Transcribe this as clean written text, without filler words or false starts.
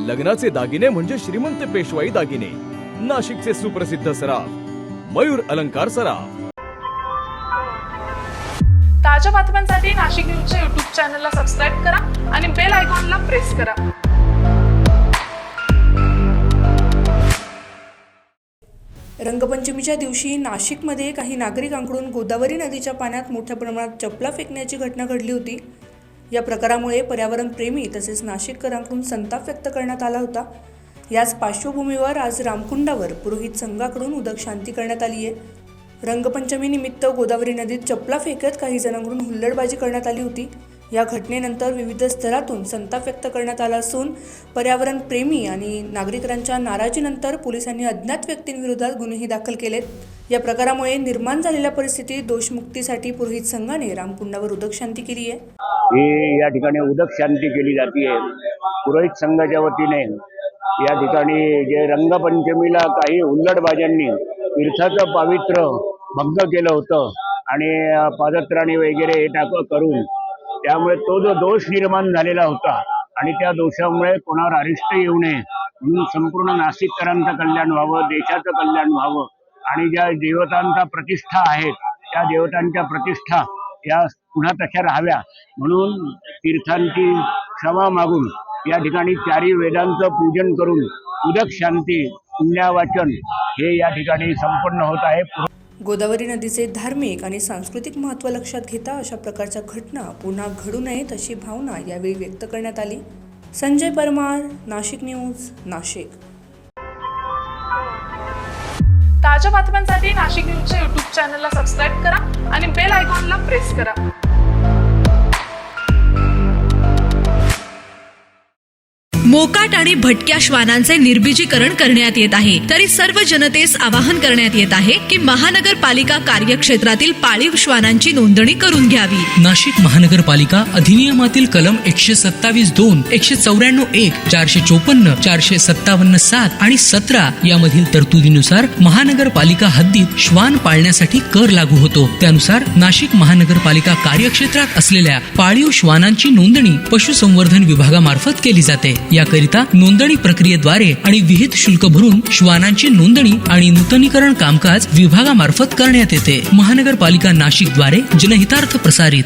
लग्नाचे दागिने म्हणजे श्रीमंत पेशवाई दागिने, नाशिकचे सुप्रसिद्ध सराफ मयूर अलंकार सराफ। ताज्या बातम्यांसाठी नाशिक न्यूजच्या YouTube चॅनलला सबस्क्राईब करा आणि बेल आयकॉनला प्रेस करा। रंगपंचमीच्या दिवशी नाशिकमध्ये काही नागरिकांकडून गोदावरी नदीच्या पाण्यात मोठ्या प्रमाणात चपला फेकण्याची घटना घडली होती। या प्रकारामुळे पर्यावरण प्रेमी तसेच नाशिककरांकडून संताप व्यक्त करण्यात आला होता। याच पार्श्वभूमीवर आज रामकुंडावर पुरोहित संघाकडून उदक शांती करण्यात आली आहे। रंगपंचमी निमित्त गोदावरी नदीत चपला फेकत काही जणांकडून हुल्लडबाजी करण्यात आली होती। या घटनेनंतर विविध स्तरातून संताप व्यक्त करण्यात आला असून पर्यावरण प्रेमी आणि नागरिकांच्या नाराजीनंतर पोलिसांनी अज्ञात व्यक्तींविरोधात गुन्हेही दाखल केलेत। या प्रकारामुळे निर्माण झालेल्या परिस्थितीत दोषमुक्तीसाठी पुरोहित संघाने रामकुंडावर उदक शांती केली आहे। ही या ठिकाणी उदक शांती केली जाते। पुरोहित संघाच्या वतीने या ठिकाणी जे रंगपंचमीला काही हुल्लडबाजांनी तीर्थाचं पावित्र्य भंग केलं होतं आणि पादत्राणे वगैरे हे करून त्यामुळे तो जो दोष निर्माण झालेला होता आणि त्या दोषामुळे कोणावर अरिष्ट येऊ नये म्हणून संपूर्ण नाशिककरांचं कल्याण व्हावं, देशाचं कल्याण व्हावं आणि ज्या देवतांचा प्रतिष्ठा आहेत त्या देवतांच्या प्रतिष्ठा या पुन्हा तशा राहाव्या म्हणून तीर्थांची क्षमा मागून या ठिकाणी चारी वेदांचं पूजन करून उदक शांती पुण्यावाचन हे या ठिकाणी संपन्न होत आहे। गोदावरी नदीचे धार्मिक आणि सांस्कृतिक महत्त्व लक्षात घेता अशा प्रकारच्या घटना पुन्हा घडू नयेत अशी भावना यावेळी व्यक्त करण्यात आली। संजय परमार, नाशिक न्यूज, नाशिक। ताज्या बातम्यांसाठी नाशिक न्यूजच्या YouTube चॅनलला सबस्क्राईब करा आणि बेल आयकॉनला प्रेस करा। मोकाट आणि भटक्या श्वानांचे निर्बीजीकरण करण्यात येत आहे। तरी सर्व जनतेस आवाहन करण्यात येत आहे की महानगरपालिका कार्यक्षेत्रातील पाळीव श्वानांची नोंदणी करून घ्यावी। नाशिक महानगरपालिका अधिनियमातील कलम 127(2), 194(1), 454, 457(7) आणि 17 यामधील तरतुदीनुसार महानगरपालिका हद्दीत श्वान पाळण्यासाठी कर लागू होतो। त्यानुसार नाशिक महानगरपालिका कार्यक्षेत्रात असलेल्या पाळीव श्वानांची नोंदणी पशुसंवर्धन विभागामार्फत केली जाते। याकरिता नोंदणी प्रक्रियेद्वारे आणि विहित शुल्क भरून श्वानांची नोंदणी आणि नूतनीकरण कामकाज विभागामार्फत करण्यात येते। महानगरपालिका नाशिक द्वारे जनहितार्थ प्रसारित।